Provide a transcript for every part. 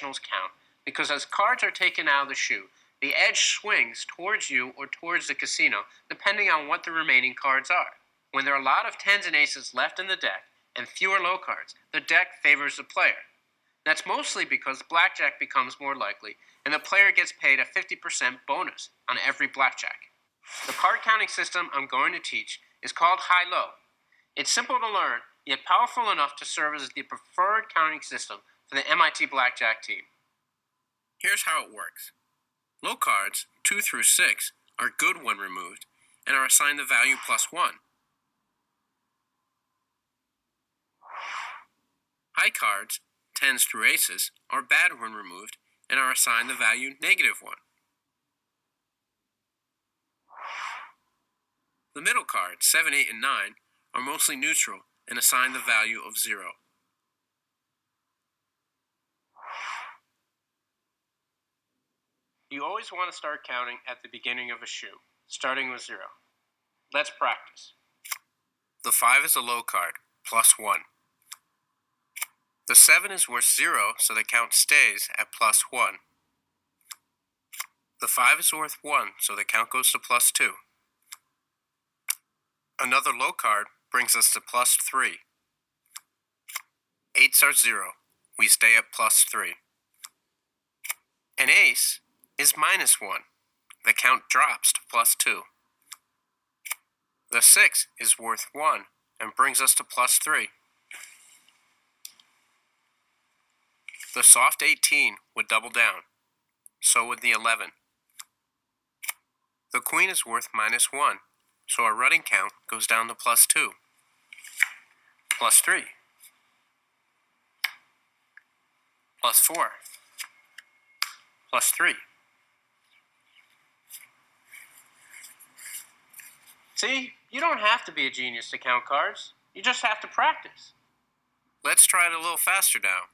professionals count because as cards are taken out of the shoe, the edge swings towards you or towards the casino, depending on what the remaining cards are. When there are a lot of tens and aces left in the deck and fewer low cards, the deck favors the player. That's mostly because blackjack becomes more likely, and the player gets paid a 50% bonus on every blackjack. The card counting system I'm going to teach is called high-low. It's simple to learn, yet powerful enough to serve as the preferred counting system for the MIT blackjack team. Here's how it works. Low cards, 2 through 6, are good when removed and are assigned the value +1. High cards, 10s through aces, are bad when removed and are assigned the value -1. The middle cards, 7, 8, and 9, are mostly neutral and assigned the value of 0. You always want to start counting at the beginning of a shoe, starting with 0. Let's practice. The 5 is a low card, +1. The 7 is worth 0, so the count stays at +1. The 5 is worth 1, so the count goes to +2. Another low card brings us to +3. 8s are 0. We stay at +3. An ace is -1. The count drops to +2. The 6 is worth 1 and brings us to +3. The soft 18 would double down. So would the 11. The queen is worth -1, so our running count goes down to +2. +3. +4. +3. See, you don't have to be a genius to count cards. You just have to practice. Let's try it a little faster now.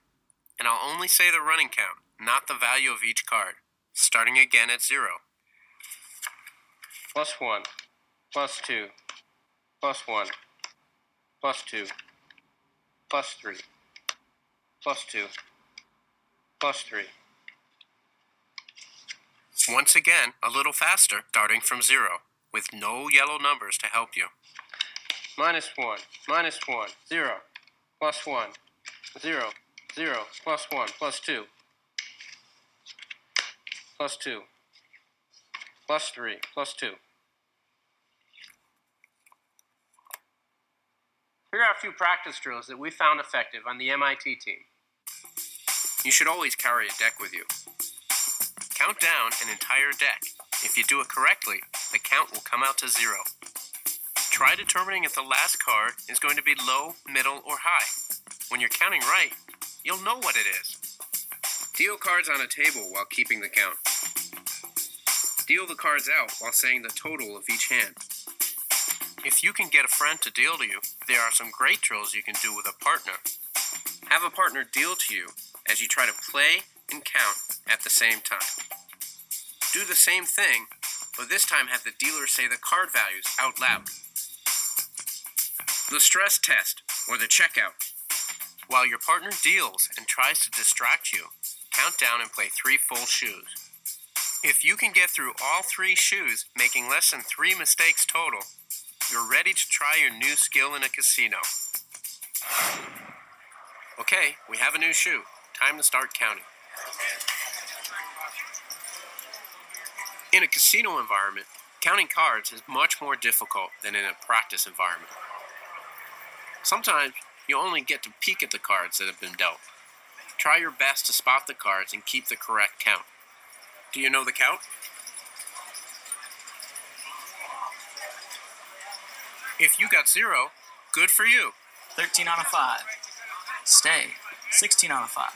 And I'll only say the running count, not the value of each card, starting again at 0. +1, +2, +1, +2, +3, +2, +3. Once again, a little faster, starting from 0, with no yellow numbers to help you. -1, -1, 0, +1, 0, 0, +1, +2, +2, +3, +2. Here are a few practice drills that we found effective on the MIT team. You should always carry a deck with you. Count down an entire deck. If you do it correctly, the count will come out to 0. Try determining if the last card is going to be low, middle, or high. When you're counting right, you'll know what it is. Deal cards on a table while keeping the count. Deal the cards out while saying the total of each hand. If you can get a friend to deal to you, there are some great drills you can do with a partner. Have a partner deal to you as you try to play and count at the same time. Do the same thing, but this time have the dealer say the card values out loud. The stress test, or the checkout. While your partner deals and tries to distract you, count down and play 3 full shoes. If you can get through all 3 shoes, making less than 3 mistakes total, you're ready to try your new skill in a casino. Okay, we have a new shoe. Time to start counting. In a casino environment, counting cards is much more difficult than in a practice environment. Sometimes you only get to peek at the cards that have been dealt. Try your best to spot the cards and keep the correct count. Do you know the count? If you got 0, good for you. 13 out of 5. Stay. 16 out of 5.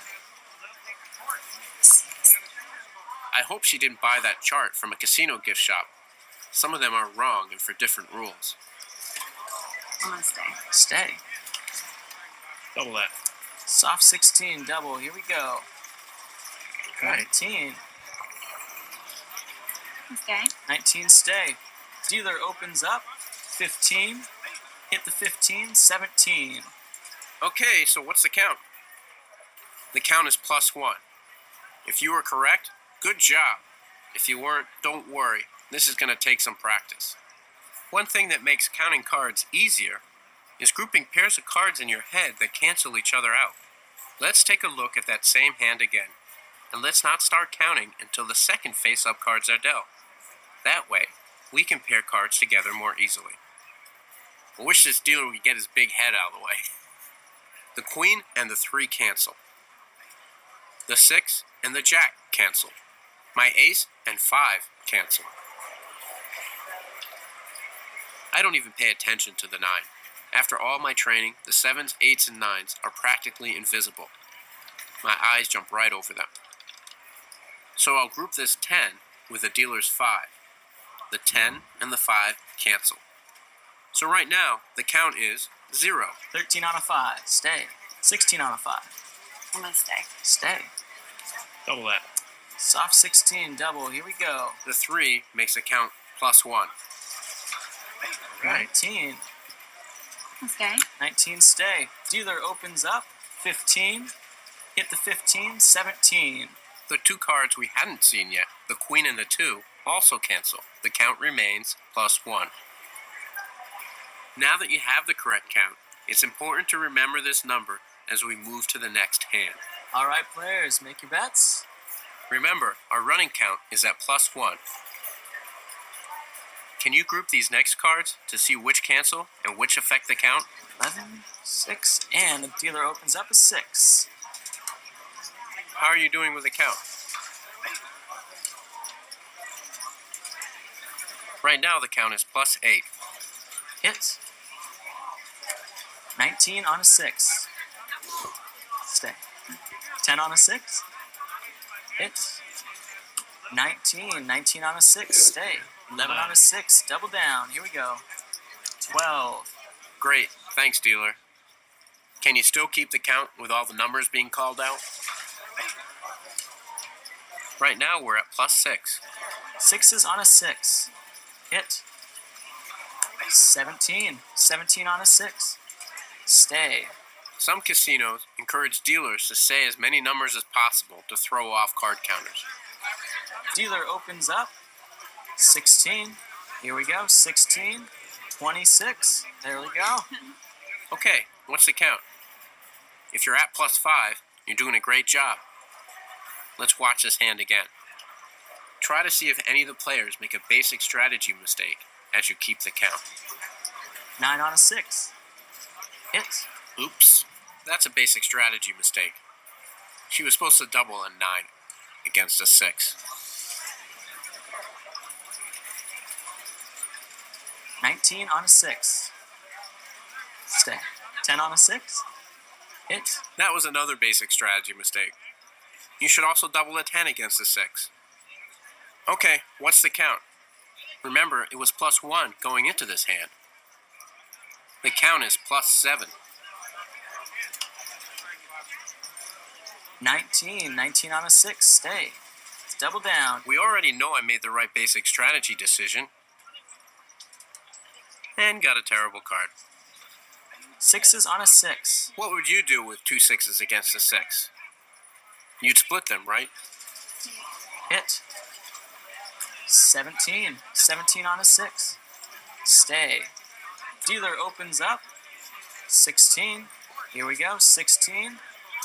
I hope she didn't buy that chart from a casino gift shop. Some of them are wrong and for different rules. I'm gonna stay. Stay. Double that. Soft 16, double. Here we go. 19. Okay. 19, stay. Dealer opens up. 15. Hit the 15. 17. Okay, so what's the count? The count is +1. If you were correct, good job. If you weren't, don't worry. This is going to take some practice. One thing that makes counting cards easier is grouping pairs of cards in your head that cancel each other out. Let's take a look at that same hand again, and let's not start counting until the second face-up cards are dealt. That way, we can pair cards together more easily. I wish this dealer would get his big head out of the way. The queen and the 3 cancel. The 6 and the jack cancel. My ace and 5 cancel. I don't even pay attention to the 9. After all my training, the 7s, 8s, and 9s are practically invisible. My eyes jump right over them. So I'll group this 10 with the dealer's 5. The 10 and the 5 cancel. So right now, the count is 0. 13 on a 5. Stay. 16 on a 5. I'm gonna stay. Stay. Double that. Soft 16 double. Here we go. The 3 makes the count +1. 19. I'm stay. 19 stay. Dealer opens up. 15. Hit the 15. 17. The 2 cards we hadn't seen yet, the queen and the 2, also cancel. The count remains +1. Now that you have the correct count, it's important to remember this number as we move to the next hand. All right, players, make your bets. Remember, our running count is at +1. Can you group these next cards to see which cancel and which affect the count? 11, 6, and the dealer opens up a 6. How are you doing with the count? Right now the count is +8. Hit. 19 on a 6. Stay. 10 on a 6. Hit. 19. 19 on a 6. Stay. 11 on a 6. Double down. Here we go. 12. Great, thanks dealer. Can you still keep the count with all the numbers being called out? Right now we're at +6. 6s on a 6. Hit. 17. 17 on a 6. Stay. Some casinos encourage dealers to say as many numbers as possible to throw off card counters. Dealer opens up. 16. Here we go. 16. 26. There we go. Okay, what's the count? If you're at +5, you're doing a great job. Let's watch this hand again. Try to see if any of the players make a basic strategy mistake as you keep the count. 9 on a 6. Hit. Oops, that's a basic strategy mistake. She was supposed to double a 9 against a 6. 19 on a 6. Stay. 10 on a 6. Hit. That was another basic strategy mistake. You should also double a 10 against a 6. Okay, what's the count? Remember, it was +1 going into this hand. The count is +7. 19. 19 on a 6. Stay. It's double down. We already know I made the right basic strategy decision. And got a terrible card. 6s on a 6. What would you do with 2 6s against a 6? You'd split them, right? Hit. 17. 17 on a 6. Stay. Dealer opens up. 16. Here we go. 16.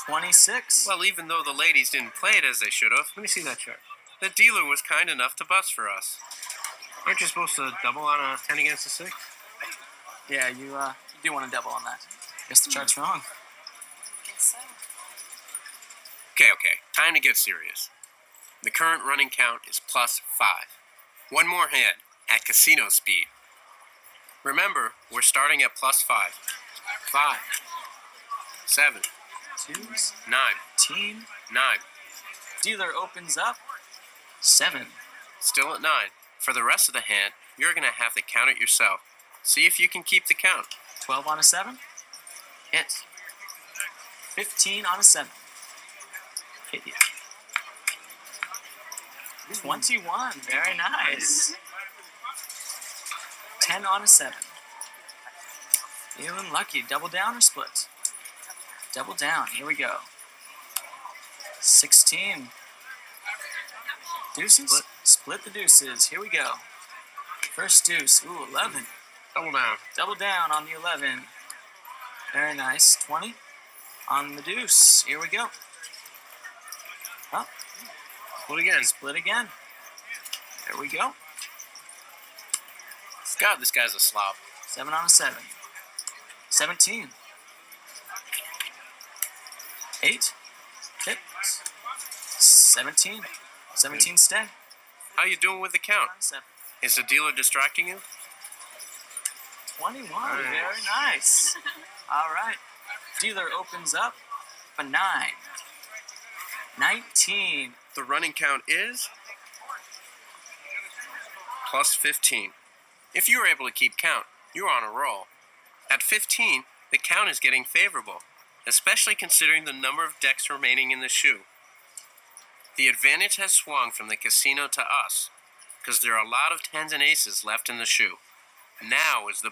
26. Well, even though the ladies didn't play it as they should have, let me see that chart. The dealer was kind enough to bust for us. Aren't you supposed to double on a 10 against a 6? Yeah, you do want to double on that. Guess the chart's wrong. Guess so. Okay, time to get serious. The current running count is +5. One more hand at casino speed. Remember, we're starting at +5. 5, 7, 2s. 9, 18. 9. Dealer opens up. 7. Still at 9. For the rest of the hand, you're going to have to count it yourself. See if you can keep the count. 12 on a 7. Hit. 15 on a 7. Hit you. 21. Very nice. 10 on a 7. Feeling lucky. Double down or split? Double down. Here we go. 16. Deuces? Split the deuces. Here we go. First deuce. Ooh, 11. Double down. Double down on the 11. Very nice. 20 on the deuce. Here we go. Oh, Split again. split again. There we go. God, this guy's a slob. 7 on a 7. 17. 8. 6. 17. 17 stay. How you doing with the count? 7. Is the dealer distracting you? 21. Nice. Very nice. All right. Dealer opens up a 9. 19. The running count is plus 15. If you were able to keep count, you're on a roll. At 15, the count is getting favorable, especially considering the number of decks remaining in the shoe. The advantage has swung from the casino to us, because there are a lot of 10s and aces left in the shoe. Now is the